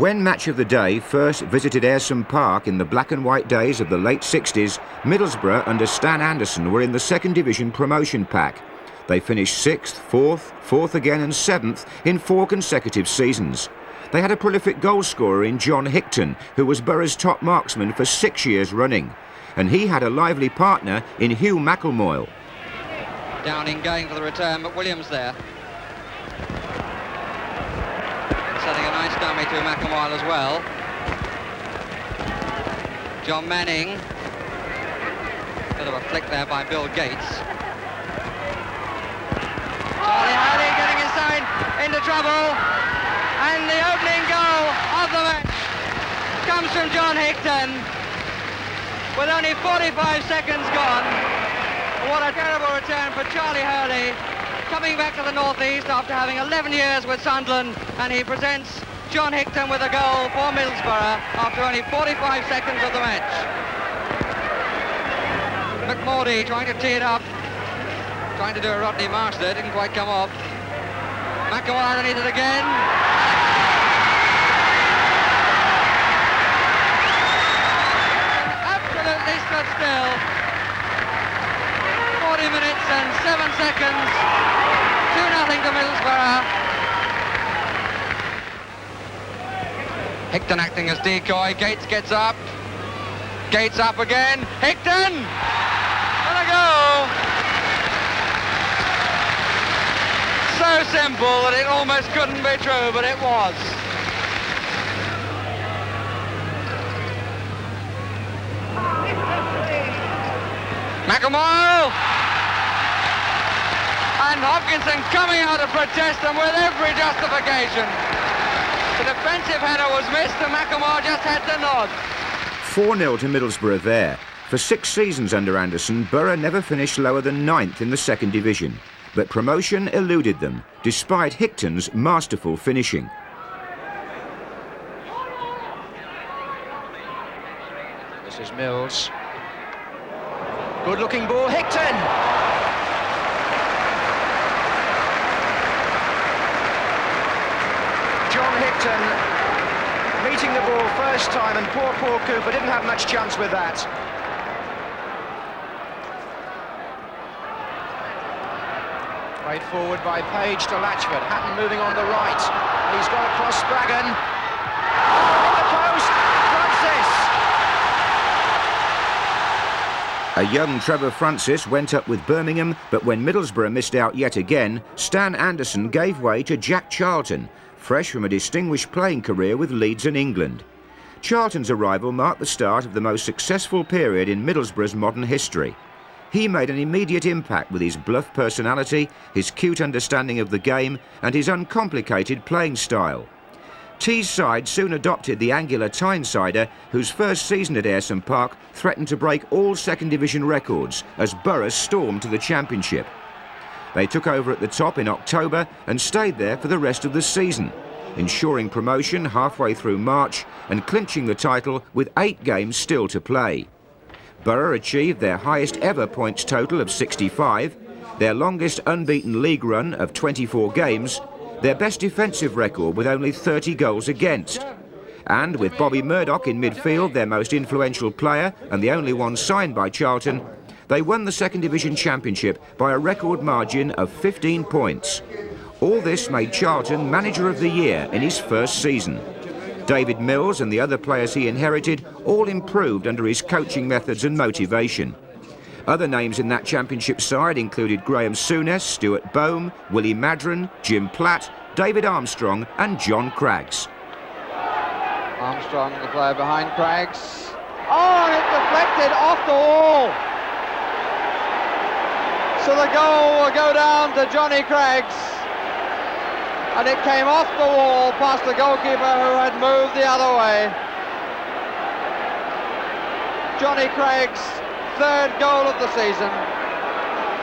When Match of the Day first visited Ayresome Park in the black and white days of the late 60s, Middlesbrough under Stan Anderson were in the second division promotion pack. They finished 6th, 4th again and 7th in 4 consecutive seasons. They had a prolific goal scorer in John Higton, who was Borough's top marksman for 6 years running. And he had a lively partner in Hugh McElmoyle. Downing going for the return, but Williams there. Setting a nice dummy to McElmoyle as well. John Manning. Bit of a flick there by Bill Gates. Charlie Hurley getting his side into trouble. And the opening goal of the match comes from John Higton with only 45 seconds gone. What a terrible return for Charlie Hurley, coming back to the northeast after having 11 years with Sunderland, and he presents John Higton with a goal for Middlesbrough after only 45 seconds of the match. McMordy trying to tee it up, trying to do a Rodney Marsh there, didn't quite come off. McElmoyle underneath it again. Absolutely stood still. 40 minutes and 7 seconds. 2-0 to Middlesbrough. Higton acting as decoy. Gates gets up. Gates up again. Higton! And a goal! So simple that it almost couldn't be true, but it was. McElmoyle! And Hopkinson coming out to protest them with every justification. The defensive header was missed and McElmoyle just had the nod. 4-0 to Middlesbrough there. For 6 seasons under Anderson, Borough never finished lower than 9th in the second division. But promotion eluded them, despite Higton's masterful finishing. This is Mills. Good looking ball, Higton! John Higton meeting the ball first time, and poor Cooper didn't have much chance with that. Played forward by Page to Latchford. Hatton moving on the right. He's got across Spraggan. In the post, Francis! A young Trevor Francis went up with Birmingham, but when Middlesbrough missed out yet again, Stan Anderson gave way to Jack Charlton, fresh from a distinguished playing career with Leeds and England. Charlton's arrival marked the start of the most successful period in Middlesbrough's modern history. He made an immediate impact with his bluff personality, his cute understanding of the game, and his uncomplicated playing style. T's side soon adopted the angular Tynesider, whose first season at Ayresome Park threatened to break all second division records as Borough stormed to the Championship. They took over at the top in October and stayed there for the rest of the season, ensuring promotion halfway through March and clinching the title with 8 games still to play. Borough achieved their highest ever points total of 65, their longest unbeaten league run of 24 games, their best defensive record with only 30 goals against. And with Bobby Murdoch in midfield, their most influential player and the only one signed by Charlton, they won the second division championship by a record margin of 15 points. All this made Charlton manager of the year in his first season. David Mills and the other players he inherited all improved under his coaching methods and motivation. Other names in that championship side included Graham Souness, Stuart Boehme, Willie Madron, Jim Platt, David Armstrong and John Craggs. Armstrong, the player behind Craggs. Oh, and it deflected off the wall. So the goal will go down to Johnny Craggs. And it came off the wall past the goalkeeper who had moved the other way. Johnny Craggs' 3rd goal of the season.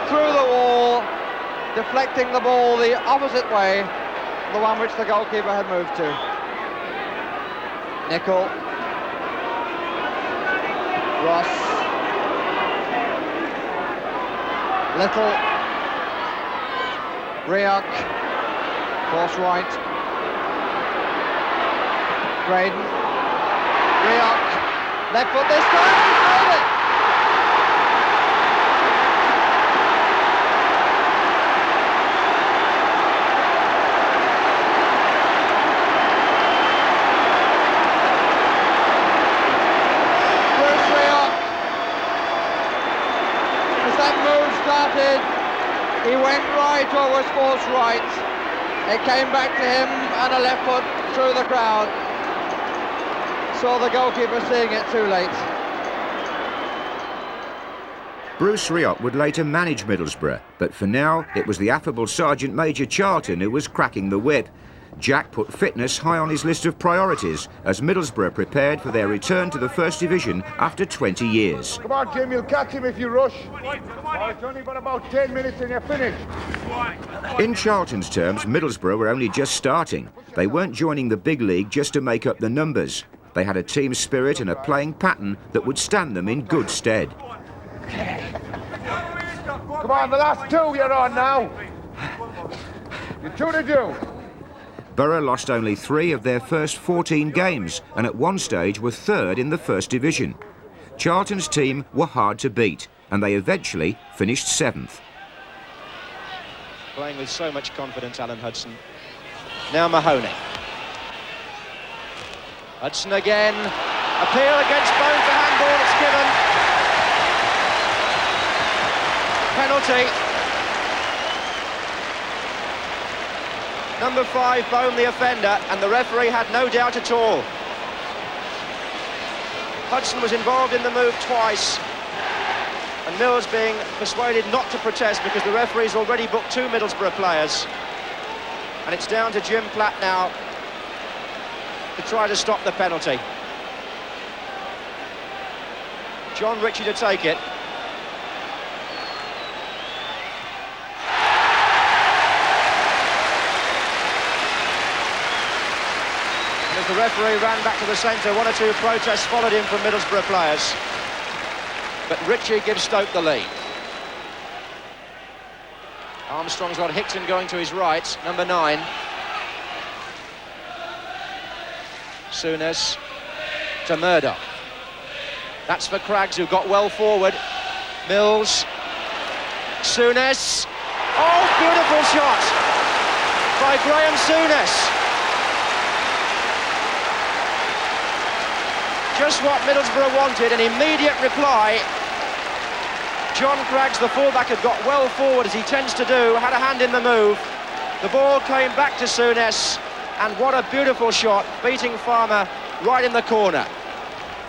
Through the wall, deflecting the ball the opposite way, the one which the goalkeeper had moved to. Nicol. Ross. Little. Rioch. Cross right. Graydon. Rioch. Left foot this time. He's made it. Bruce Rioch. As that move started, he went right or was forced right. It came back to him and a left foot through the crowd. Saw the goalkeeper seeing it too late. Bruce Rioch would later manage Middlesbrough, but for now it was the affable Sergeant Major Charlton who was cracking the whip. Jack put fitness high on his list of priorities as Middlesbrough prepared for their return to the First Division after 20 years. Come on, Jim, you'll catch him if you rush. It's only got about 10 minutes and you're finished. In Charlton's terms, Middlesbrough were only just starting. They weren't joining the big league just to make up the numbers. They had a team spirit and a playing pattern that would stand them in good stead. Come on, the last two you're on now. You're two to do. Borough lost only 3 of their first 14 games and at one stage were third in the First Division. Charlton's team were hard to beat and they eventually finished 7th. Playing with so much confidence, Alan Hudson. Now Mahoney. Hudson again. Appeal against Bone for handball, it's given. Penalty. Number 5, Bone the offender, and the referee had no doubt at all. Hudson was involved in the move twice, and Mills being persuaded not to protest because the referee's already booked 2 Middlesbrough players. And it's down to Jim Platt now to try to stop the penalty. John Ritchie to take it. As the referee ran back to the centre, 1 or 2 protests followed him from Middlesbrough players. But Ritchie gives Stoke the lead. Armstrong's got Hickton going to his right, number 9. Souness to Murdoch. That's for Craggs, who got well forward. Mills. Souness. Oh, beautiful shot by Graham Souness. Just what Middlesbrough wanted, an immediate reply. John Craggs, the fullback, had got well forward, as he tends to do, had a hand in the move. The ball came back to Souness, and what a beautiful shot, beating Farmer right in the corner.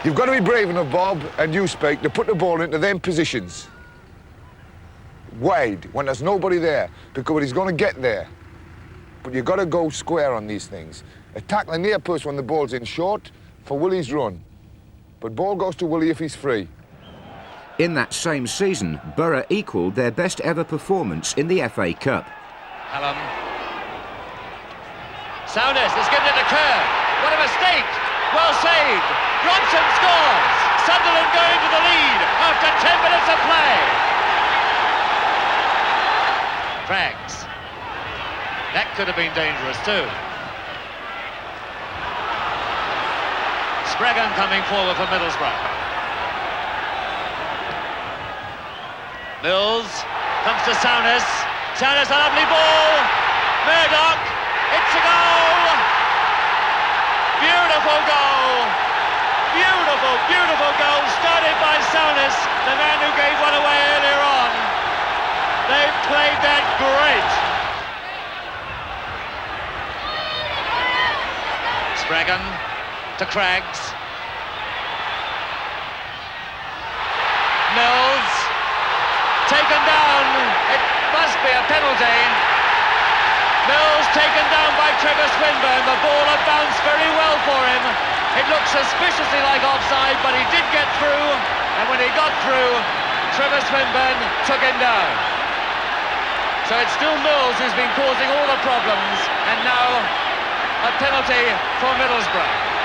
You've got to be brave enough, Bob, and you speak, to put the ball into them positions. Wide, when there's nobody there, because he's going to get there. But you've got to go square on these things. Attack the near post when the ball's in short for Willie's run. But ball goes to Willie if he's free. In that same season, Borough equalled their best ever performance in the FA Cup. Hallam. Souness has given it a curve. What a mistake! Well saved. Robson scores. Sunderland going to the lead after 10 minutes of play. Craggs. That could have been dangerous too. Spraggan coming forward for Middlesbrough. Mills comes to Souness. Souness, a lovely ball. Murdoch, it's a goal. Beautiful goal. Beautiful, beautiful goal. Started by Souness, the man who gave one away earlier on. They played that great. Spraggan to Craggs. Mills, taken down. It must be a penalty. Mills taken down by Trevor Swinburne. The ball had bounced very well for him. It looked suspiciously like offside, but he did get through. And when he got through, Trevor Swinburne took him down. So it's still Mills who's been causing all the problems. And now a penalty for Middlesbrough.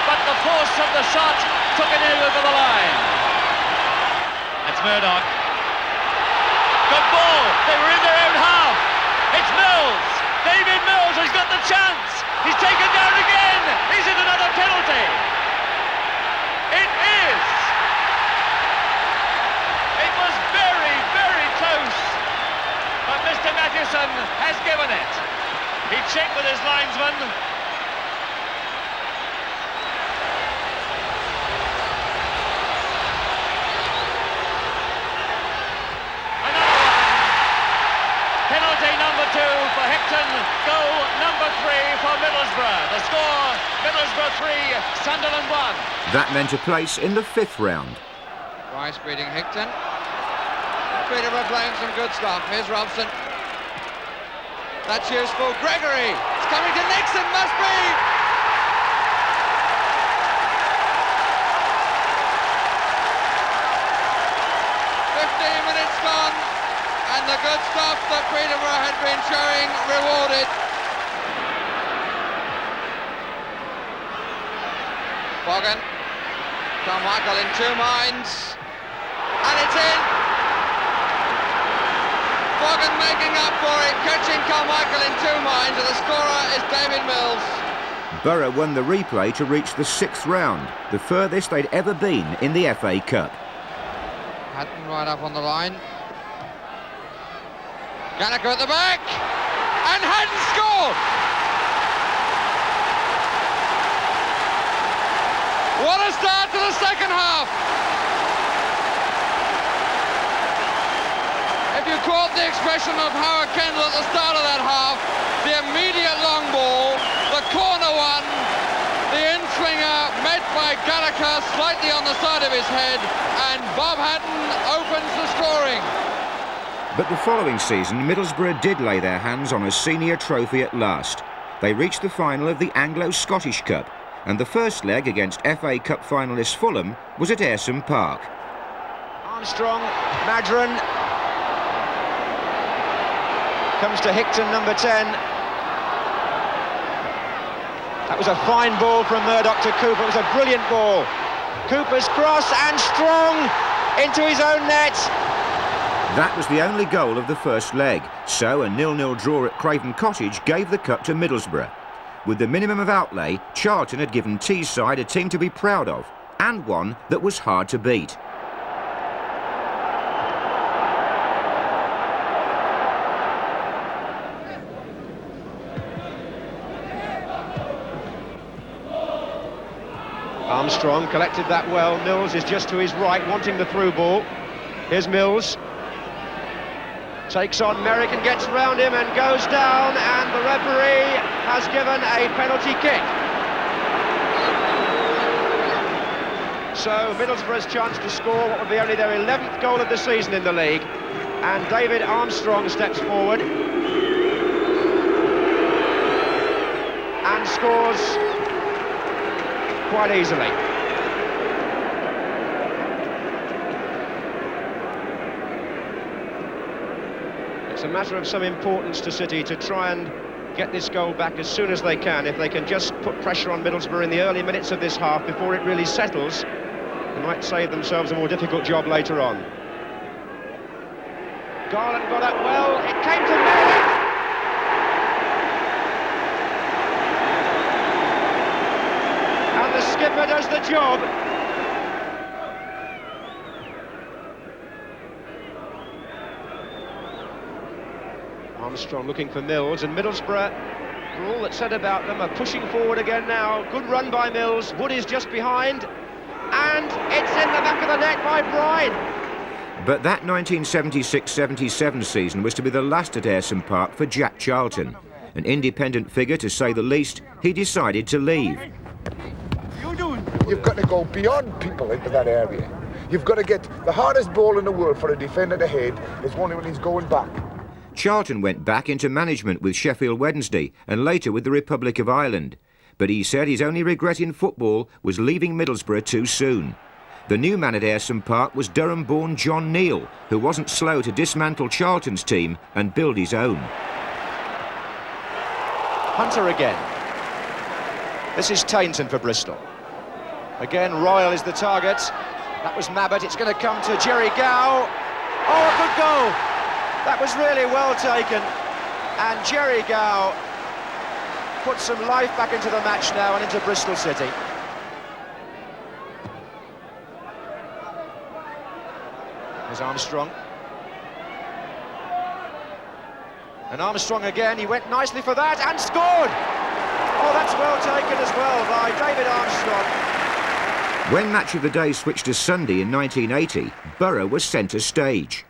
but the force of the shot took it in over the line. It's Murdoch. Good ball. They were in their own half. It's Mills. David Mills has got the chance. He's taken down again. Is it another penalty? It is. It was very, very close. But Mr. Mathewson has given it. He checked with his linesman. Penalty number 2 for Hicton, goal number 3 for Middlesbrough. The score, Middlesbrough 3, Sunderland 1. That meant a place in the 5th round. Rice beating Hicton. Peterborough playing some good stuff. Here's Robson. That's useful. Gregory. It's coming to Nixon. Must be. Minutes gone, and the good stuff that Peterborough had been showing rewarded. Bogan, Carmichael in 2 minds, and it's in. Bogan making up for it, catching Carmichael in 2 minds, and the scorer is David Mills. Borough won the replay to reach the 6th round, the furthest they'd ever been in the FA Cup. Hatton right up on the line. Gallagher at the back, and Hatton scored! What a start to the second half! If you caught the expression of Howard Kendall at the start of that half, the immediate long ball, the corner one, the in-swinger met by Gallagher slightly on the side of his head, and Bob Hatton opens the scoring. But the following season, Middlesbrough did lay their hands on a senior trophy at last. They reached the final of the Anglo-Scottish Cup, and the first leg against FA Cup finalist Fulham was at Ayresome Park. Armstrong, Madron. Comes to Hicton, number 10. That was a fine ball from Murdoch to Cooper. It was a brilliant ball. Cooper's cross, and Strong into his own net. That was the only goal of the first leg, so a 0-0 draw at Craven Cottage gave the cup to Middlesbrough. With the minimum of outlay, Charlton had given Teesside a team to be proud of, and one that was hard to beat. Armstrong collected that well. Mills is just to his right, wanting the through ball. Here's Mills. Takes on Merrick and gets round him and goes down, and the referee has given a penalty kick. So Middlesbrough's chance to score what would be only their 11th goal of the season in the league, and David Armstrong steps forward and scores quite easily. It's a matter of some importance to City to try and get this goal back as soon as they can. If they can just put pressure on Middlesbrough in the early minutes of this half before it really settles, they might save themselves a more difficult job later on. Garland got up well, it came to Merrick. And the skipper does the job. Armstrong looking for Mills, and Middlesbrough, for all that's said about them, are pushing forward again now. Good run by Mills. Wood is just behind, and it's in the back of the net by Bride. But that 1976-77 season was to be the last at Ayresome Park for Jack Charlton. An independent figure, to say the least, he decided to leave. You've got to go beyond people into that area. You've got to get the hardest ball in the world for a defender to hit is one when he's going back. Charlton went back into management with Sheffield Wednesday and later with the Republic of Ireland. But he said his only regret in football was leaving Middlesbrough too soon. The new man at Ayresome Park was Durham-born John Neal, who wasn't slow to dismantle Charlton's team and build his own. Hunter again. This is Tainton for Bristol. Again, Royal is the target. That was Mabbott. It's going to come to Jerry Gow. Oh, a good goal. That was really well taken. And Jerry Gow puts some life back into the match now and into Bristol City. There's Armstrong. And Armstrong again, he went nicely for that and scored! Oh, that's well taken as well by David Armstrong. When Match of the Day switched to Sunday in 1980, Borough was centre stage.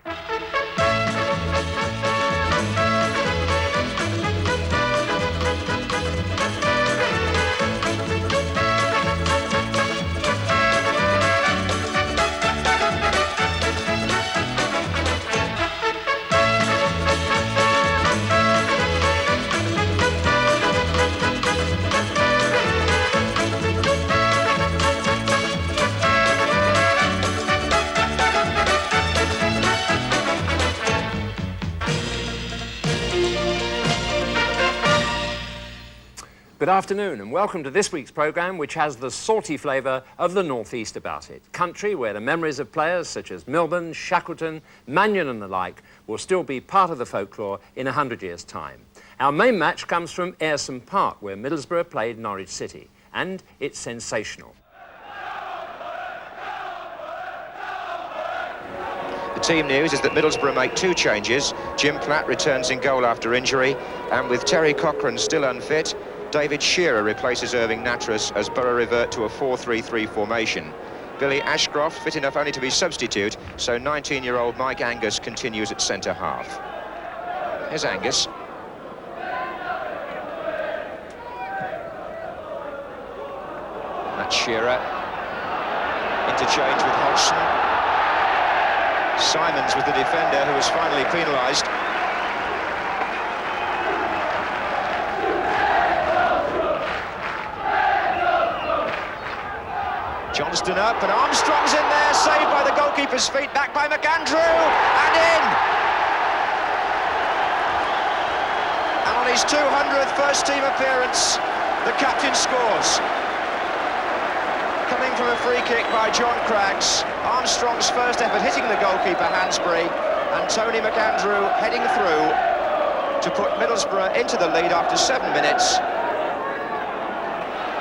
Good afternoon and welcome to this week's programme, which has the salty flavour of the North East about it. Country where the memories of players such as Milburn, Shackleton, Mannion and the like will still be part of the folklore in 100 years' time. Our main match comes from Ayresome Park, where Middlesbrough played Norwich City, and it's sensational. The team news is that Middlesbrough make 2 changes. Jim Platt returns in goal after injury, and with Terry Cochrane still unfit, David Shearer replaces Irving Nattrass as Borough revert to a 4-3-3 formation. Billy Ashcroft fit enough only to be substitute, so 19-year-old Mike Angus continues at centre-half. Here's Angus. That's Shearer. Interchange with Hodgson. Simons was the defender who was finally penalised. Johnston up, and Armstrong's in there, saved by the goalkeeper's feet, back by McAndrew, and in! And on his 200th first-team appearance, the captain scores. Coming from a free kick by John Craggs, Armstrong's first effort hitting the goalkeeper, Hansbury, and Tony McAndrew heading through to put Middlesbrough into the lead after 7 minutes.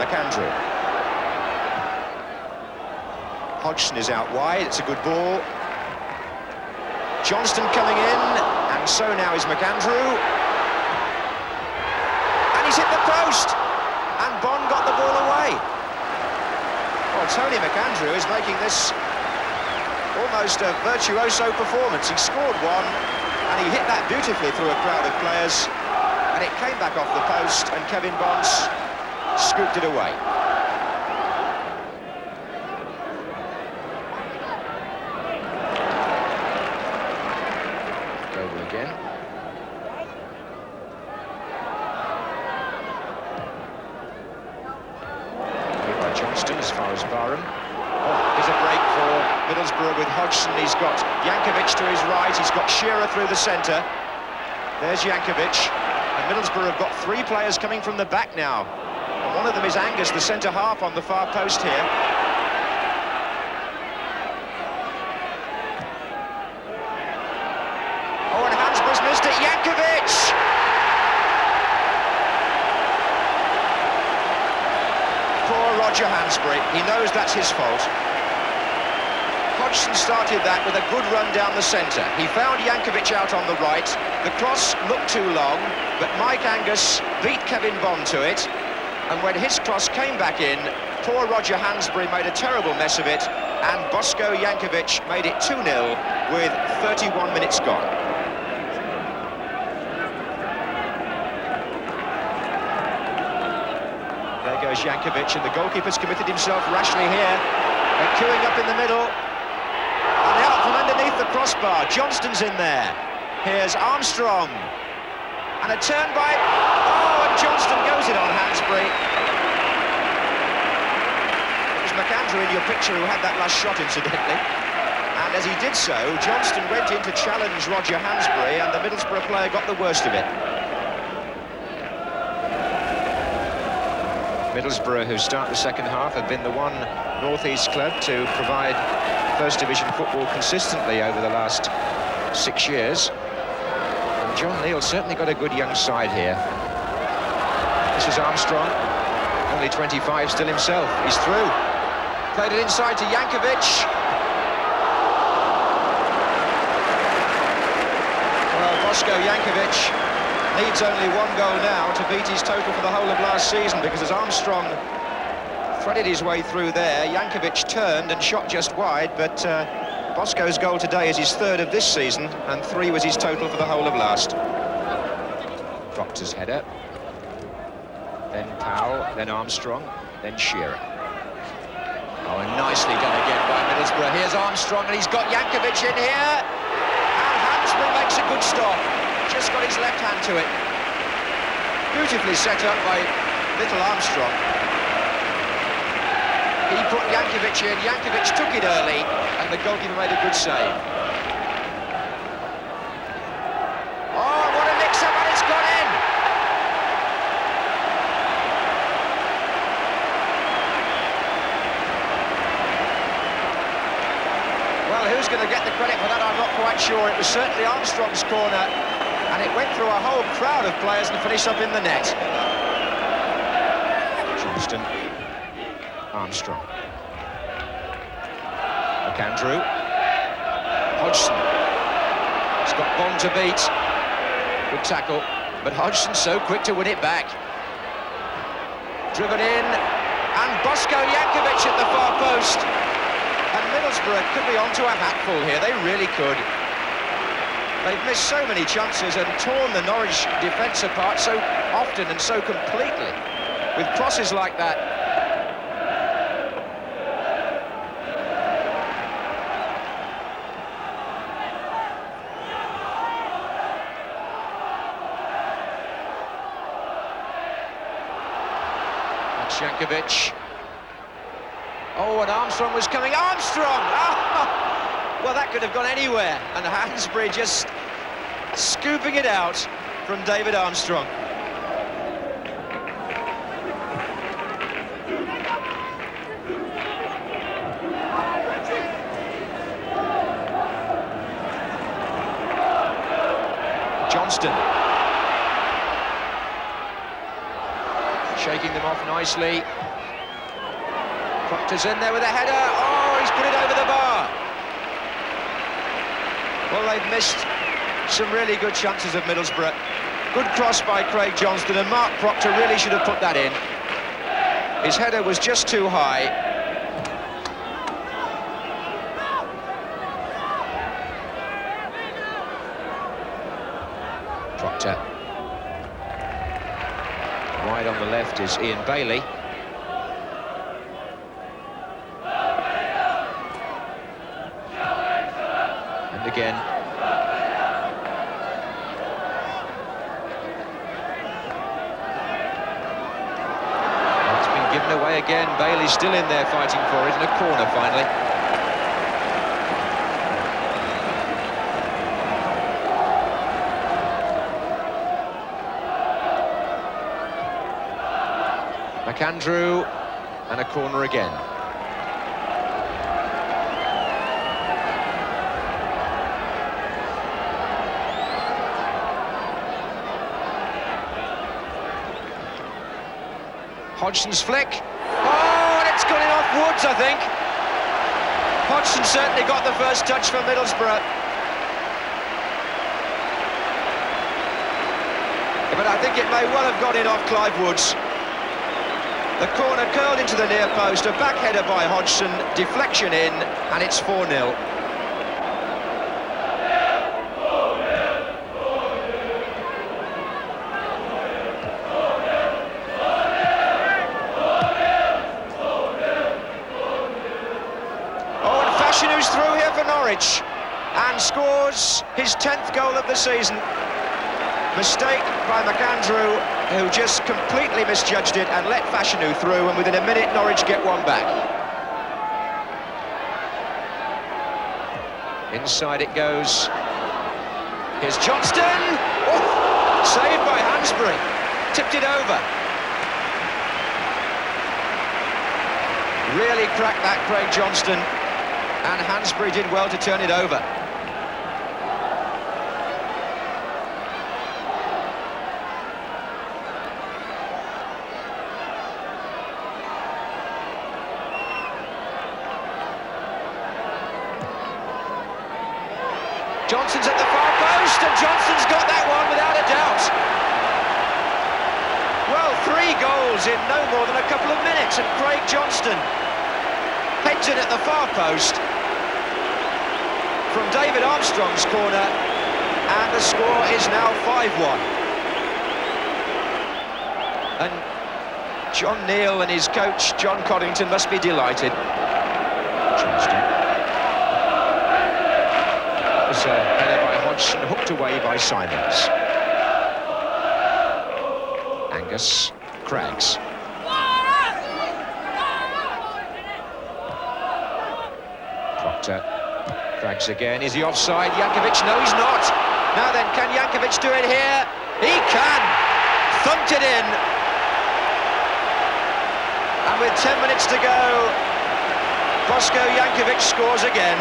McAndrew. Hodgson is out wide, it's a good ball. Johnston coming in, and so now is McAndrew. And he's hit the post! And Bond got the ball away. Well, Tony McAndrew is making this almost a virtuoso performance. He scored one, and he hit that beautifully through a crowd of players, and it came back off the post, and Kevin Bonds scooped it away. Again. By Johnston as far as Barham. Oh, here's a break for Middlesbrough with Hodgson. He's got Jankovic to his right, he's got Shearer through the centre. There's Jankovic, and Middlesbrough have got 3 players coming from the back now. And one of them is Angus, the centre-half on the far post here. Missed it, Jankovic! Poor Roger Hansbury, he knows that's his fault. Hodgson started that with a good run down the centre. He found Jankovic out on the right. The cross looked too long, but Mike Angus beat Kevin Bond to it. And when his cross came back in, poor Roger Hansbury made a terrible mess of it, and Bosko Jankovic made it 2-0 with 31 minutes gone. There goes Jankovic, and the goalkeeper's committed himself rashly here. And queuing up in the middle. And out from underneath the crossbar, Johnston's in there. Here's Armstrong. And a turn by... Oh, and Johnston goes it on Hansbury. It was McAndrew in your picture who had that last shot, incidentally. And as he did so, Johnston went in to challenge Roger Hansbury, and the Middlesbrough player got the worst of it. Middlesbrough, who start the second half, have been the one North East club to provide First Division football consistently over the last 6 years. And John Neal's certainly got a good young side here. This is Armstrong, only 25 still himself. He's through. Played it inside to Jankovic. Well, Bosko Jankovic needs only one goal now to beat his total for the whole of last season, because as Armstrong threaded his way through there, Jankovic turned and shot just wide, but Bosko's goal today is his third of this season, and 3 was his total for the whole of last. Proctor's header, then Powell, then Armstrong, then Shearer. Oh, and nicely done again by Middlesbrough. Here's Armstrong, and he's got Jankovic in here, and Hansbury makes a good stop. Just got his left hand to it. Beautifully set up by little Armstrong. He put Jankovic in, Jankovic took it early, and the goalkeeper made a good save. Oh, what a mix-up, and it's gone in! Well, who's going to get the credit for that, I'm not quite sure. It was certainly Armstrong's corner, and it went through a whole crowd of players and finished up in the net. Johnston. Armstrong. McAndrew. Hodgson. He's got Bond to beat. Good tackle, but Hodgson so quick to win it back. Driven in, and Bosko Jankovic at the far post. And Middlesbrough could be onto a hatful here, they really could. They've missed so many chances and torn the Norwich defence apart so often and so completely. With crosses like that. Jankovic. Oh, and Armstrong was coming. Armstrong! Oh! Well, that could have gone anywhere. And Hansbury just scooping it out from David Armstrong. Johnston. Shaking them off nicely. Proctor's in there with a header. Oh, he's put it over the bar. Well, they've missed some really good chances of Middlesbrough. Good cross by Craig Johnston, and Mark Proctor really should have put that in. His header was just too high. Proctor. Wide on the left is Ian Bailey. And again. Well, it's been given away again. Bailey's still in there fighting for it in a corner finally. McAndrew, and a corner again. Hodgson's flick. Oh, and it's gone in off Woods, I think. Hodgson certainly got the first touch for Middlesbrough. But I think it may well have gone in off Clive Woods. The corner curled into the near post, a back header by Hodgson, deflection in, and it's 4-0. Oh, and Fashinu's through here for Norwich, and scores his 10th goal of the season. Mistake by McAndrew, who just completely misjudged it and let Fashanu through, and within a minute Norwich get one back. Inside it goes. Here's Johnston! Oh, saved by Hansbury. Tipped it over. Really cracked that, Craig Johnston, and Hansbury did well to turn it over. Johnson's at the far post, and Johnson's got that one without a doubt. Well, 3 goals in no more than a couple of minutes, and Craig Johnston heads it at the far post from David Armstrong's corner, and the score is now 5-1. And John Neal and his coach, John Coddington, must be delighted. Johnston. Header by Hodgson, hooked away by Simons. Angus Craggs. Proctor. Craggs again. Is he offside? Jankovic? No, he's not. Now then, can Jankovic do it here? He can. Thumped it in. And with 10 minutes to go, Bosko Jankovic scores again.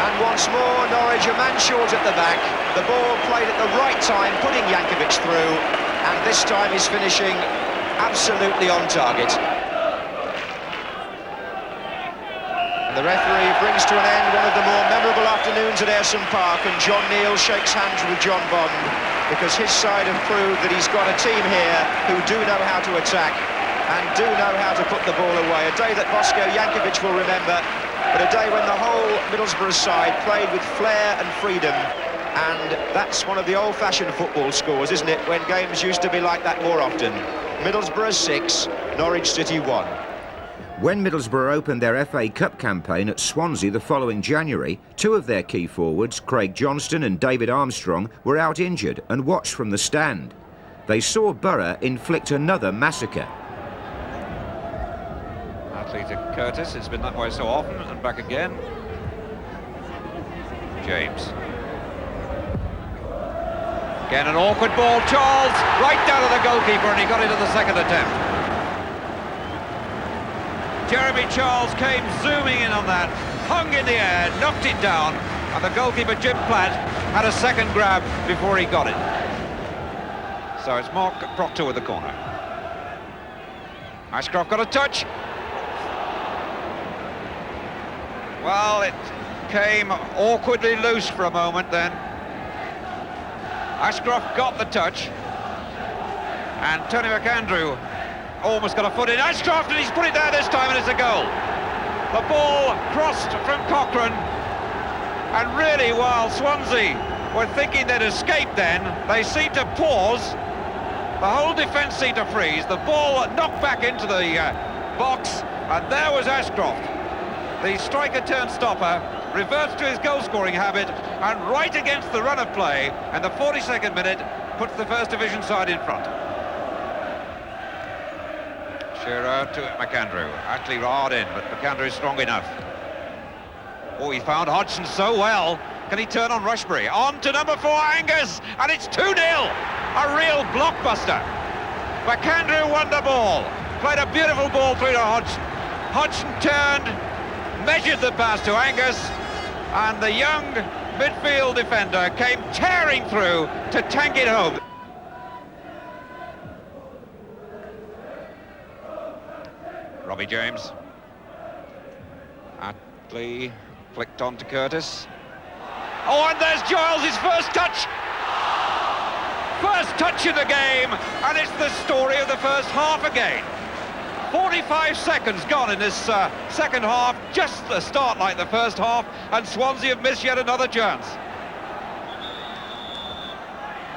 And once more, Norwich a man short at the back. The ball played at the right time, putting Jankovic through, and this time he's finishing absolutely on target. And the referee brings to an end one of the more memorable afternoons at Ayresome Park, and John Neal shakes hands with John Bond, because his side have proved that he's got a team here who do know how to attack and do know how to put the ball away. A day that Bosko Jankovic will remember, but a day when the whole Middlesbrough side played with flair and freedom, and that's one of the old-fashioned football scores, isn't it, when games used to be like that more often. Middlesbrough 6, Norwich City 1. When Middlesbrough opened their FA Cup campaign at Swansea the following January, 2 of their key forwards, Craig Johnston and David Armstrong, were out injured and watched from the stand. They saw Borough inflict another massacre. To Curtis, it's been that way so often, and back again. James. Again an awkward ball, Charles, right down to the goalkeeper, and he got it at the second attempt. Jeremy Charles came zooming in on that, hung in the air, knocked it down, and the goalkeeper, Jim Platt, had a second grab before he got it. So it's Mark Proctor with the corner. Ashcroft got a touch. Well, it came awkwardly loose for a moment then. Ashcroft got the touch, and Tony McAndrew almost got a foot in. Ashcroft, and he's put it there this time, and it's a goal. The ball crossed from Cochrane, and really, while Swansea were thinking they'd escaped then, they seemed to pause. The whole defence seemed to freeze. The ball knocked back into the box, and there was Ashcroft. The striker turned stopper, reverts to his goal-scoring habit, and right against the run of play, and the 42nd minute puts the First Division side in front. Shearer to McAndrew, actually hard in, but McAndrew is strong enough. Oh, he found Hodgson so well. Can he turn on Rushbury? On to number 4, Angus, and it's 2-0. A real blockbuster. McAndrew won the ball, played a beautiful ball through to Hodgson. Hodgson turned, measured the pass to Angus, and the young midfield defender came tearing through to tank it home. Robbie James. Attlee flicked on to Curtis. Oh, and there's Giles' first touch! First touch in the game, and it's the story of the first half again. 45 seconds gone in this second half, just the start like the first half, and Swansea have missed yet another chance.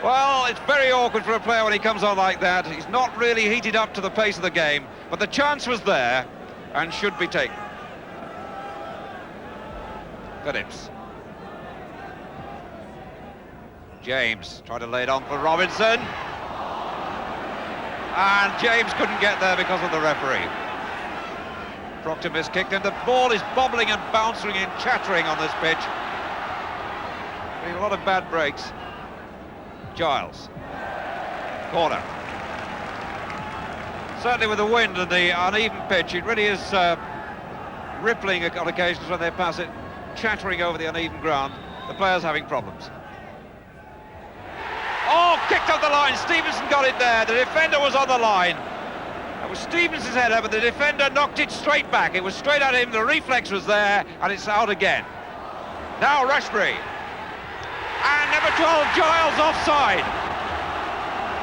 Well, it's very awkward for a player when he comes on like that. He's not really heated up to the pace of the game, but the chance was there and should be taken. Phillips. James tried to lay it on for Robinson. And James couldn't get there because of the referee. Proctor miskicked, and the ball is bobbling and bouncing and chattering on this pitch. A lot of bad breaks. Giles. Corner. Certainly with the wind and the uneven pitch, it really is rippling on occasions when they pass it, chattering over the uneven ground. The players having problems. Oh, kicked off the line. Stevenson got it there. The defender was on the line. It was Stevenson's header, but the defender knocked it straight back. It was straight at him. The reflex was there, and it's out again. Now Rushbury. And number 12, Giles, offside.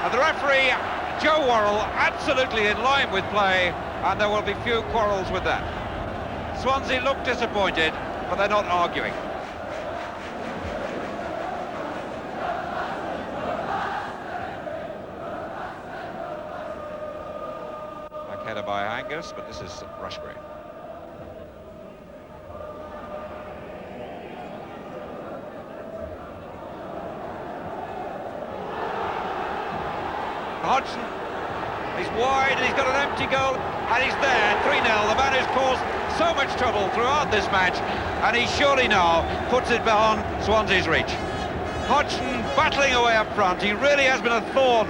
And the referee, Joe Worrell, absolutely in line with play, and there will be few quarrels with that. Swansea look disappointed, but they're not arguing. Back header by Angus, but this is Rushbury. Hodgson, he's wide and he's got an empty goal, and he's there, 3-0. The man who's caused so much trouble throughout this match, and he surely now puts it beyond Swansea's reach. Hodgson battling away up front. He really has been a thorn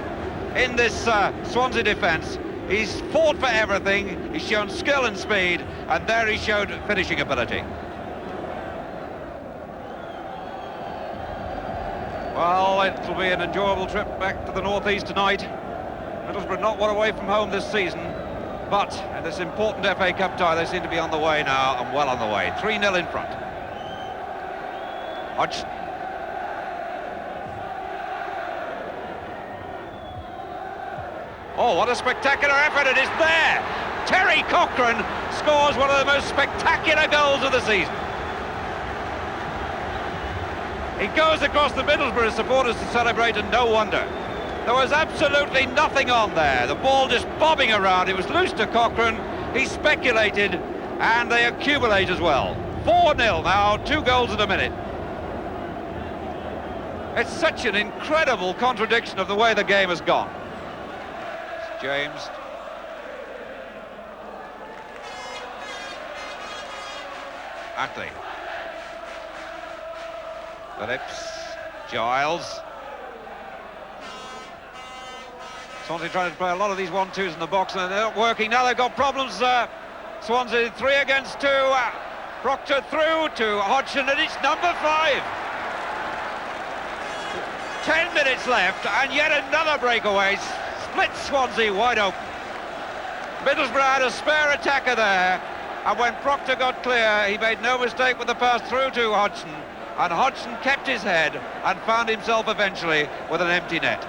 in this Swansea defence. He's fought for everything, he's shown skill and speed, and there he showed finishing ability. Well, it'll be an enjoyable trip back to the northeast tonight. Middlesbrough not one away from home this season, but in this important FA Cup tie, they seem to be on the way now, and well on the way. 3-0 in front. Hodgson. Oh, what a spectacular effort, it is there! Terry Cochrane scores one of the most spectacular goals of the season. He goes across the Middlesbrough supporters to celebrate, and no wonder. There was absolutely nothing on there. The ball just bobbing around. It was loose to Cochrane. He speculated, and they accumulate as well. 4-0 now, 2 goals in a minute. It's such an incredible contradiction of the way the game has gone. It's James. Attlee. Phillips. Giles. Swansea trying to play a lot of these 1-2s in the box, and they're not working. Now they've got problems. Swansea 3 against 2. Proctor through to Hodgson, and it's number 5. 10 minutes left, and yet another breakaway. Splits Swansea wide open. Middlesbrough had a spare attacker there, and when Proctor got clear, he made no mistake with the pass through to Hodgson, and Hodgson kept his head and found himself eventually with an empty net.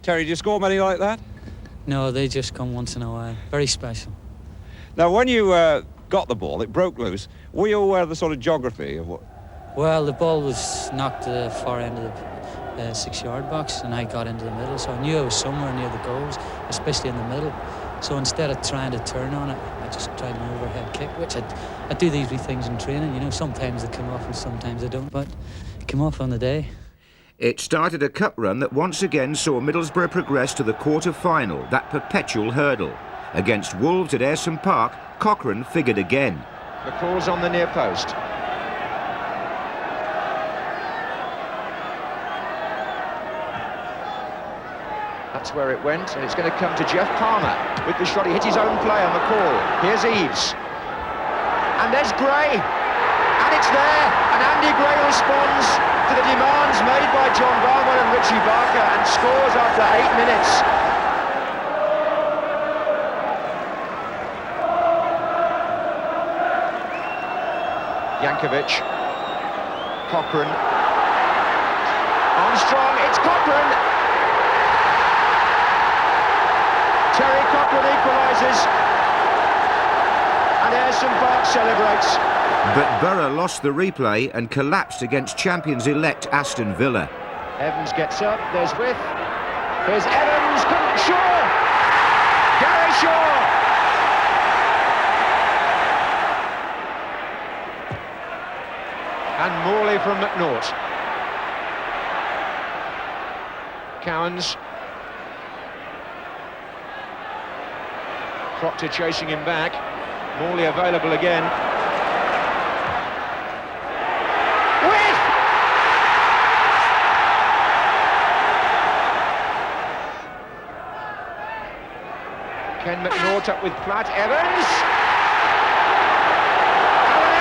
Terry, do you score many like that? No, they just come once in a while. Very special. Now, when you got the ball, it broke loose. Were you aware of the sort of geography of what? Well, the ball was knocked to the far end of the 6-yard box, and I got into the middle, so I knew I was somewhere near the goals, especially in the middle. So instead of trying to turn on it, I just tried an overhead kick, which I do these wee things in training. You know, sometimes they come off and sometimes they don't, but it came off on the day. It started a cup run that once again saw Middlesbrough progress to the quarter-final, that perpetual hurdle. Against Wolves at Ayresome Park, Cochrane figured again. The call's on the near post. That's where it went, and it's going to come to Jeff Palmer with the shot. He hit his own play on the call. Here's Eves. And there's Gray. And it's there. And Andy Gray responds to the demands made by John Barnwell and Richie Barker and scores after 8 minutes. Jankovic. Cochrane. Armstrong, it's Cochrane. Terry Cochrane equalises. And Ayresome Park celebrates. But Borough lost the replay and collapsed against champions-elect Aston Villa. Evans gets up, there's With. Here's Evans, Shaw! Gary Shaw! And Morley from McNaught. Cowans. Proctor chasing him back. Morley available again. Ken McNaught up with Platt. Evans! Alan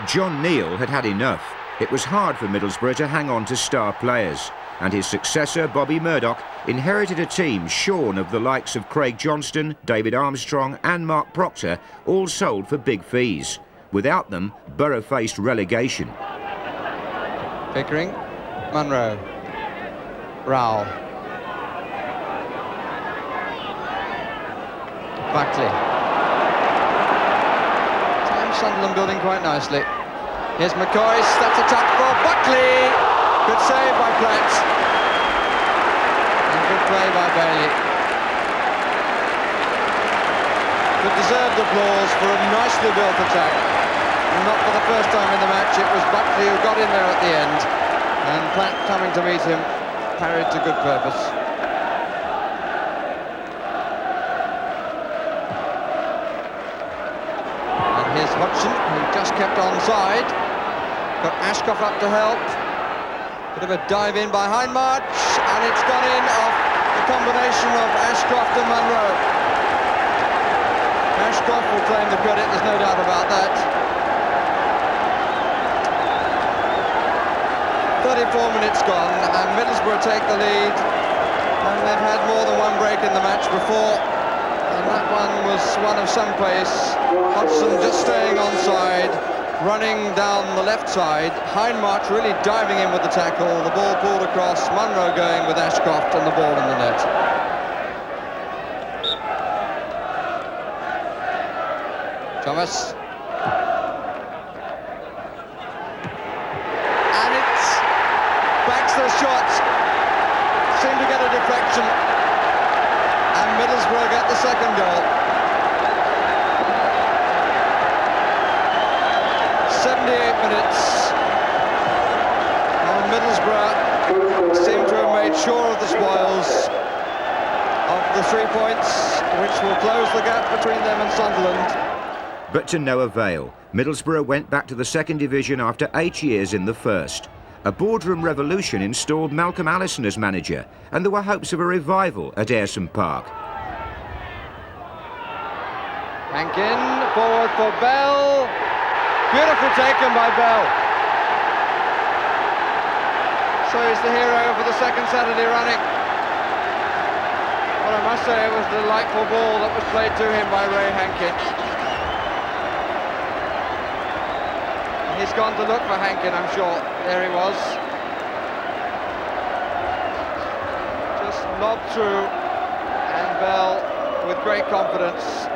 Evans! John Neal had had enough. It was hard for Middlesbrough to hang on to star players, and his successor, Bobby Murdoch, inherited a team shorn of the likes of Craig Johnston, David Armstrong and Mark Proctor, all sold for big fees. Without them, Borough faced relegation. Pickering, Munro, Rowell, Buckley. Time Sunderland building quite nicely. Here's McCoy's, that's a touch for Buckley. Good save by Platt. And good play by Bailey. Good deserved applause for a nicely built attack. And not for the first time in the match, it was Buckley who got in there at the end. And Platt, coming to meet him, parried to good purpose. And here's Hodgson, who just kept onside. Got Ashcroft up to help. Bit of a dive in by Hindmarch, and it's gone in off the combination of Ashcroft and Munro. Ashcroft will claim the credit, there's no doubt about that. 34 minutes gone, and Middlesbrough take the lead. And they've had more than one break in the match before, and that one was one of some pace. Hodgson just staying onside, running down the left side. Hindmarch really diving in with the tackle. The ball pulled across. Munro going with Ashcroft and the ball in the net. Thomas. And it's Baxter's shot. Seemed to get a deflection. And Middlesbrough get the second goal. 78 minutes, and Middlesbrough seem to have made sure of the spoils of the 3 points, which will close the gap between them and Sunderland. But to no avail. Middlesbrough went back to the second division after 8 years in the first. A boardroom revolution installed Malcolm Allison as manager, and there were hopes of a revival at Ayresome Park. Hankin, forward for Bell. Beautiful taken by Bell. So he's the hero for the second Saturday running. Well, I must say it was a delightful ball that was played to him by Ray Hankin. He's gone to look for Hankin, I'm sure. There he was. Just lobbed through, and Bell, with great confidence,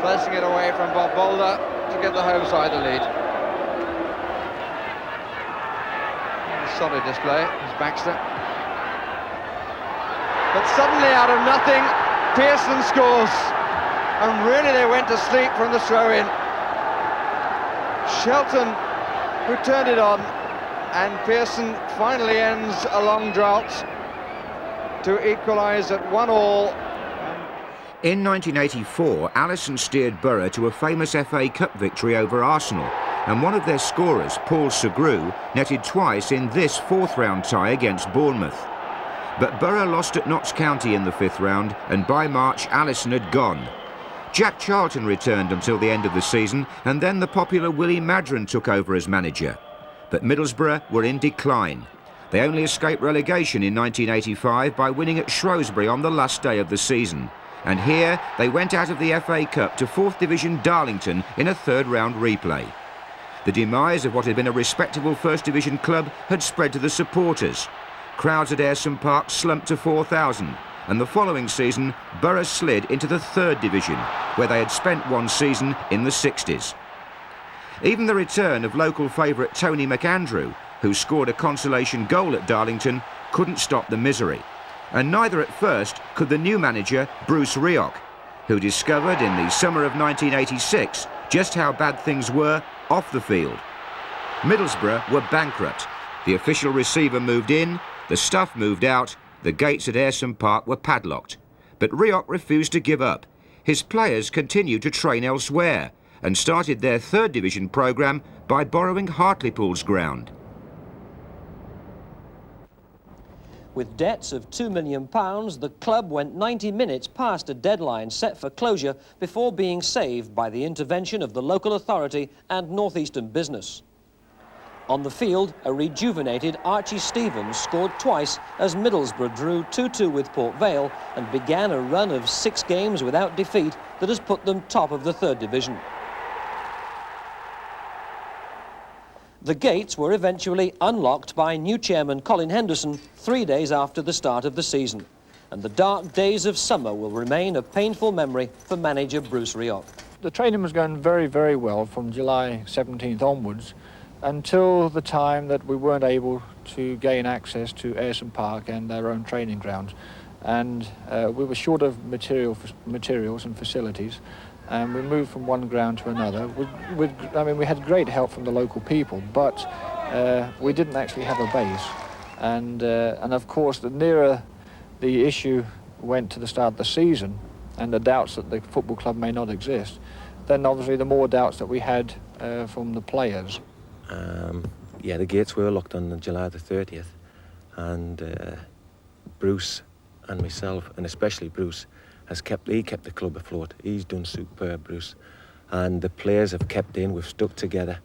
placing it away from Bob Boulder to give the home side a lead. Solid display, is Baxter. But suddenly, out of nothing, Pearson scores. And really they went to sleep from the throw-in. Shelton, who turned it on, and Pearson finally ends a long drought to equalise at 1-1. In 1984, Allison steered Borough to a famous FA Cup victory over Arsenal, and one of their scorers, Paul Segru, netted twice in this fourth-round tie against Bournemouth. But Borough lost at Notts County in the fifth round, and by March, Allison had gone. Jack Charlton returned until the end of the season, and then the popular Willie Madron took over as manager. But Middlesbrough were in decline. They only escaped relegation in 1985 by winning at Shrewsbury on the last day of the season. And here they went out of the FA Cup to 4th Division Darlington in a third-round replay. The demise of what had been a respectable First Division club had spread to the supporters. Crowds at Ayresome Park slumped to 4,000, and the following season Borough slid into the 3rd Division, where they had spent one season in the 60s. Even the return of local favourite Tony McAndrew, who scored a consolation goal at Darlington, couldn't stop the misery. And neither at first could the new manager, Bruce Rioch, who discovered in the summer of 1986 just how bad things were off the field. Middlesbrough were bankrupt. The official receiver moved in, the stuff moved out, the gates at Ayresome Park were padlocked. But Rioch refused to give up. His players continued to train elsewhere and started their 3rd Division programme by borrowing Hartlepool's ground. With debts of £2 million, the club went 90 minutes past a deadline set for closure before being saved by the intervention of the local authority and North Eastern business. On the field, a rejuvenated Archie Stevens scored twice as Middlesbrough drew 2-2 with Port Vale and began a run of 6 games without defeat that has put them top of the 3rd Division. The gates were eventually unlocked by new chairman Colin Henderson 3 days after the start of the season, and the dark days of summer will remain a painful memory for manager Bruce Rioch. The training was going very, very well from July 17th onwards, until the time that we weren't able to gain access to Ayresome Park and our own training grounds. And we were short of materials and facilities, and we moved from one ground to another. We had great help from the local people, but we didn't actually have a base. And of course, the nearer the issue went to the start of the season, and the doubts that the football club may not exist, then obviously the more doubts that we had from the players. Yeah, the gates were locked on July the 30th, and Bruce and myself, and especially Bruce, kept the club afloat. He's done superb, Bruce, and the players have kept in. We've stuck together,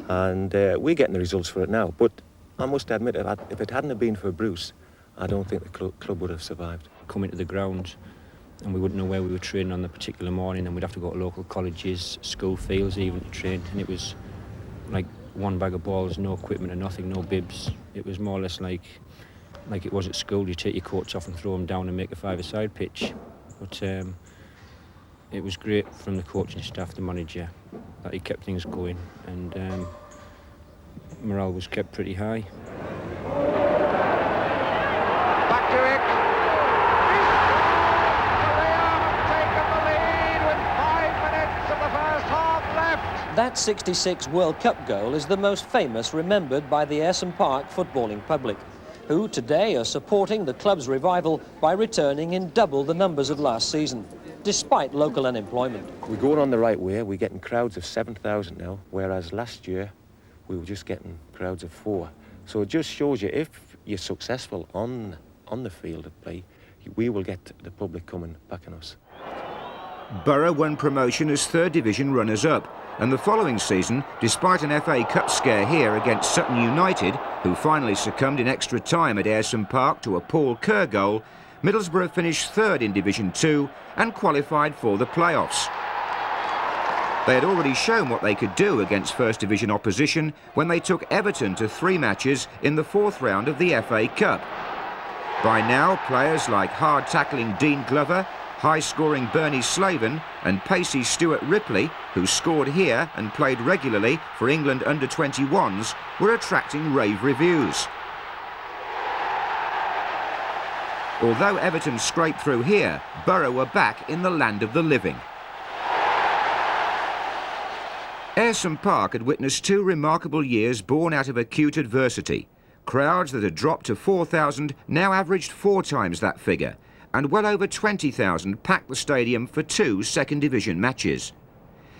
and we're getting the results for it now. But I must admit, if it hadn't have been for Bruce, I don't think the club would have survived. Come into the ground, and we wouldn't know where we were training on the particular morning, and we'd have to go to local colleges, school fields even to train, and it was like one bag of balls, no equipment and nothing, no bibs. It was more or less like it was at school. You take your coats off and throw them down and make a 5-a-side pitch. But it was great from the coaching staff, the manager, that he kept things going, and morale was kept pretty high. Back to it. Taken the lead with 5 minutes of the first half left. That 66 World Cup goal is the most famous remembered by the Ayresome Park footballing public, who today are supporting the club's revival by returning in double the numbers of last season, despite local unemployment. We're going on the right way. We're getting crowds of 7,000 now, whereas last year we were just getting crowds of 4. So it just shows you, if you're successful on the field of play, we will get the public coming back on us. Borough won promotion as 3rd Division runners-up, and the following season, despite an FA Cup scare here against Sutton United, who finally succumbed in extra time at Ayresome Park to a Paul Kerr goal, Middlesbrough finished 3rd in Division 2 and qualified for the playoffs. They had already shown what they could do against 1st Division opposition when they took Everton to 3 matches in the 4th round of the FA Cup. By now, players like hard-tackling Dean Glover, high-scoring Bernie Slaven and pacey Stuart Ripley, who scored here and played regularly for England under-21s, were attracting rave reviews. Although Everton scraped through here, Borough were back in the land of the living. Ayresome Park had witnessed 2 remarkable years born out of acute adversity. Crowds that had dropped to 4,000 now averaged 4 times that figure, and well over 20,000 packed the stadium for 2 2nd Division matches.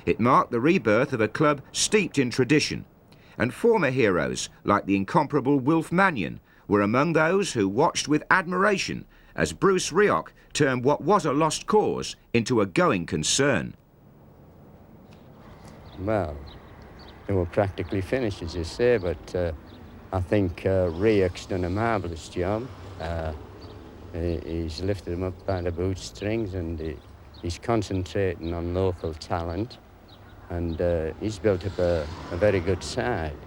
It marked the rebirth of a club steeped in tradition, and former heroes like the incomparable Wilf Mannion were among those who watched with admiration as Bruce Rioch turned what was a lost cause into a going concern. Well, they were practically finished, as you say, but I think Rioch's done a marvellous job. He's lifted them up by the bootstrings, and he's concentrating on local talent, and he's built up a very good side.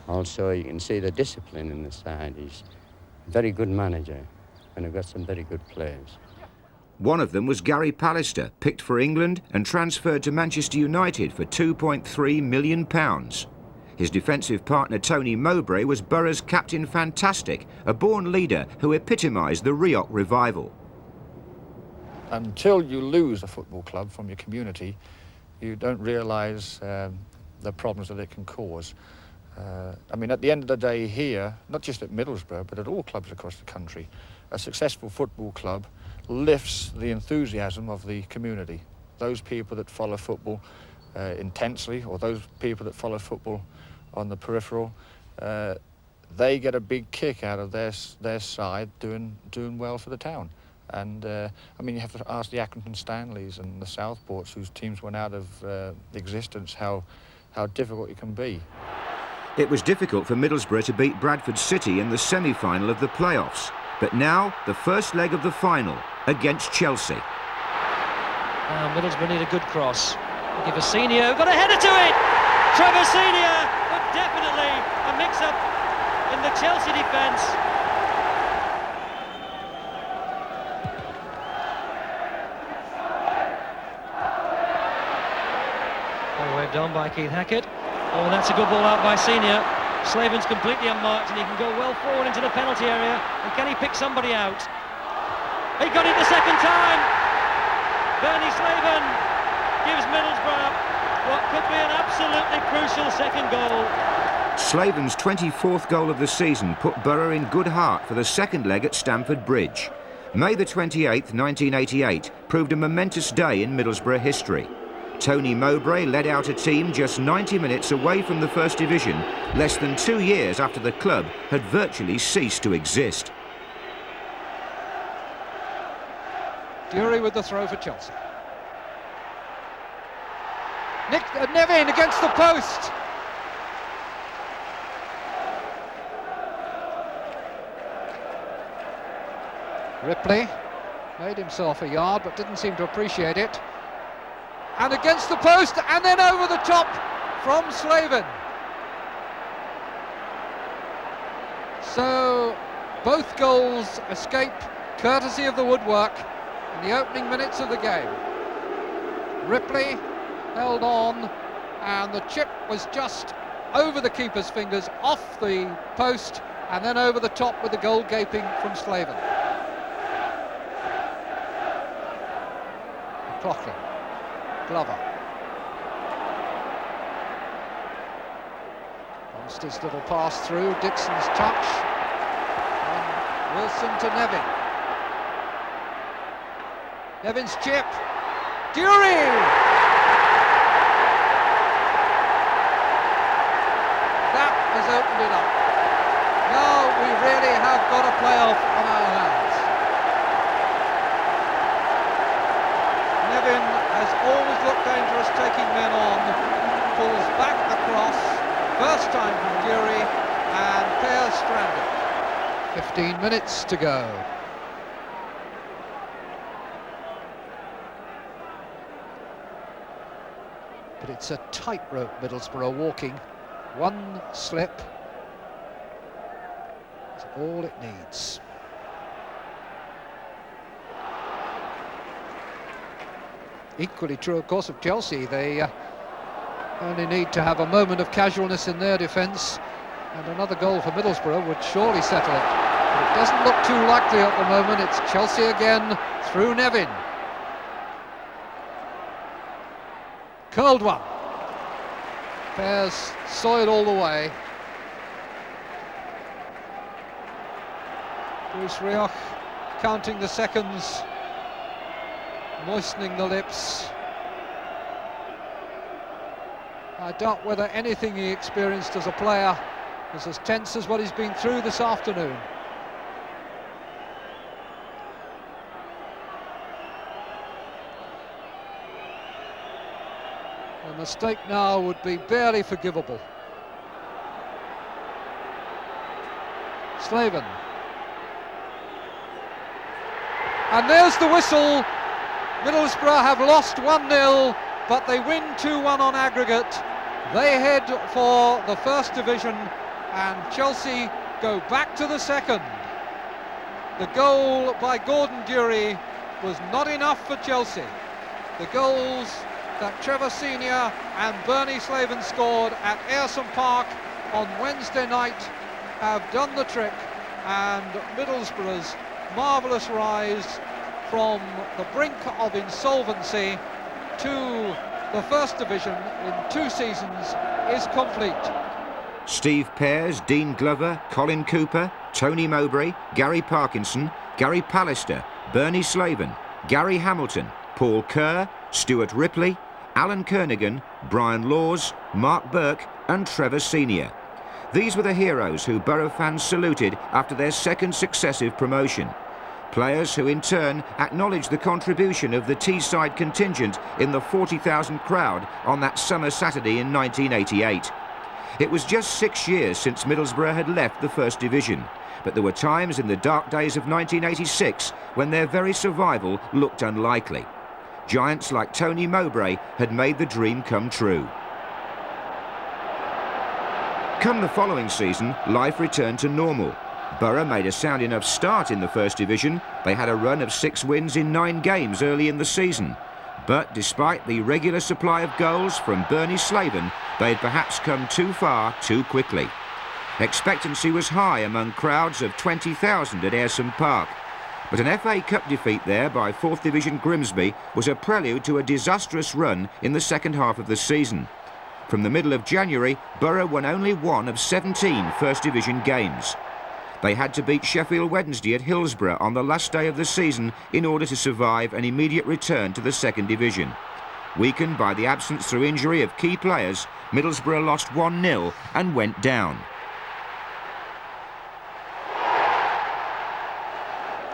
Also, you can see the discipline in the side. He's a very good manager, and they've got some very good players. One of them was Gary Pallister, picked for England and transferred to Manchester United for £2.3 million. His defensive partner Tony Mowbray was Borough's Captain Fantastic, a born leader who epitomised the Rioch revival. Until you lose a football club from your community, you don't realise the problems that it can cause. I mean, at the end of the day here, not just at Middlesbrough, but at all clubs across the country, a successful football club lifts the enthusiasm of the community. Those people that follow football intensely, or those people that follow football on the peripheral, they get a big kick out of their side doing well for the town. And I mean, you have to ask the Accrington Stanleys and the Southports, whose teams went out of existence, how difficult it can be. It was difficult for Middlesbrough to beat Bradford City in the semi-final of the playoffs. But now, the first leg of the final against Chelsea. Middlesbrough need a good cross. Givasinho got a header to it! Trevor Senior, but definitely a mix-up in the Chelsea defence. Oh, waved on by Keith Hackett. Oh, that's a good ball out by Senior. Slaven's completely unmarked and he can go well forward into the penalty area. And can he pick somebody out? He got it the second time! Bernie Slaven gives Middlesbrough what could be an absolutely crucial second goal. Slaven's 24th goal of the season put Borough in good heart for the second leg at Stamford Bridge. May the 28th, 1988 proved a momentous day in Middlesbrough history. Tony Mowbray led out a team just 90 minutes away from the First Division, less than 2 years after the club had virtually ceased to exist. Dury with the throw for Chelsea. Nevin against the post. Ripley made himself a yard but didn't seem to appreciate it. And against the post and then over the top from Slaven. So both goals escape courtesy of the woodwork in the opening minutes of the game. Ripley held on and the chip was just over the keeper's fingers, off the post and then over the top with the goal gaping from Slaven. McLaughlin, Glover. Monster's little pass through, Dixon's touch, and Wilson to Nevin. Nevin's chip, Dury! That has opened it up. Now we really have got a playoff on our hands. Nevin has always looked dangerous taking men on, pulls back the cross, first time from Dury, and Pear stranded. 15 minutes to go. But it's a tightrope Middlesbrough walking. One slip is all it needs. Equally true, of course, of Chelsea. They only need to have a moment of casualness in their defence, and another goal for Middlesbrough would surely settle it. But it doesn't look too likely at the moment. It's Chelsea again through Nevin. Curled one. Pears saw it all the way. Bruce Rioch counting the seconds, moistening the lips. I doubt whether anything he experienced as a player was as tense as what he's been through this afternoon. A mistake now would be barely forgivable. Slaven. And there's the whistle. Middlesbrough have lost 1-0, but they win 2-1 on aggregate. They head for the First Division, and Chelsea go back to the second. The goal by Gordon Dury was not enough for Chelsea. The goals that Trevor Senior and Bernie Slaven scored at Ayresome Park on Wednesday night have done the trick, and Middlesbrough's marvellous rise from the brink of insolvency to the First Division in 2 seasons is complete. Steve Pears, Dean Glover, Colin Cooper, Tony Mowbray, Gary Parkinson, Gary Pallister, Bernie Slaven, Gary Hamilton, Paul Kerr, Stuart Ripley, Alan Kernigan, Brian Laws, Mark Burke and Trevor Senior. These were the heroes who Borough fans saluted after their second successive promotion. Players who in turn acknowledged the contribution of the Teesside contingent in the 40,000 crowd on that summer Saturday in 1988. It was just 6 years since Middlesbrough had left the First Division, but there were times in the dark days of 1986 when their very survival looked unlikely. Giants like Tony Mowbray had made the dream come true. Come the following season, life returned to normal. Borough made a sound enough start in the First Division. They had a run of 6 wins in 9 games early in the season. But despite the regular supply of goals from Bernie Slaven, they had perhaps come too far too quickly. Expectancy was high among crowds of 20,000 at Ayresome Park. But an FA Cup defeat there by 4th Division Grimsby was a prelude to a disastrous run in the second half of the season. From the middle of January, Borough won only 1 of 17 First Division games. They had to beat Sheffield Wednesday at Hillsborough on the last day of the season in order to survive an immediate return to the Second Division. Weakened by the absence through injury of key players, Middlesbrough lost 1-0 and went down.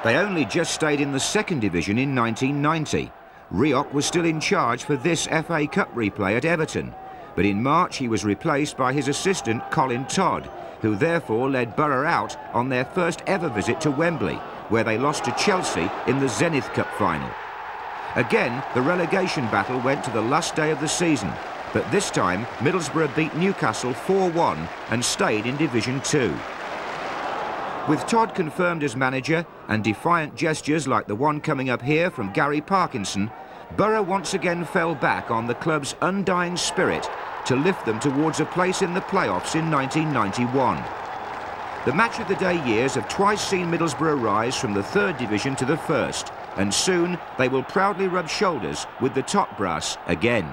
They only just stayed in the Second Division in 1990. Rioch was still in charge for this FA Cup replay at Everton, but in March he was replaced by his assistant Colin Todd, who therefore led Borough out on their first ever visit to Wembley, where they lost to Chelsea in the Zenith Cup final. Again, the relegation battle went to the last day of the season, but this time Middlesbrough beat Newcastle 4-1 and stayed in Division 2. With Todd confirmed as manager and defiant gestures like the one coming up here from Gary Parkinson, Borough once again fell back on the club's undying spirit to lift them towards a place in the playoffs in 1991. The match of the day years have twice seen Middlesbrough rise from the 3rd Division to the 1st, and soon they will proudly rub shoulders with the top brass again.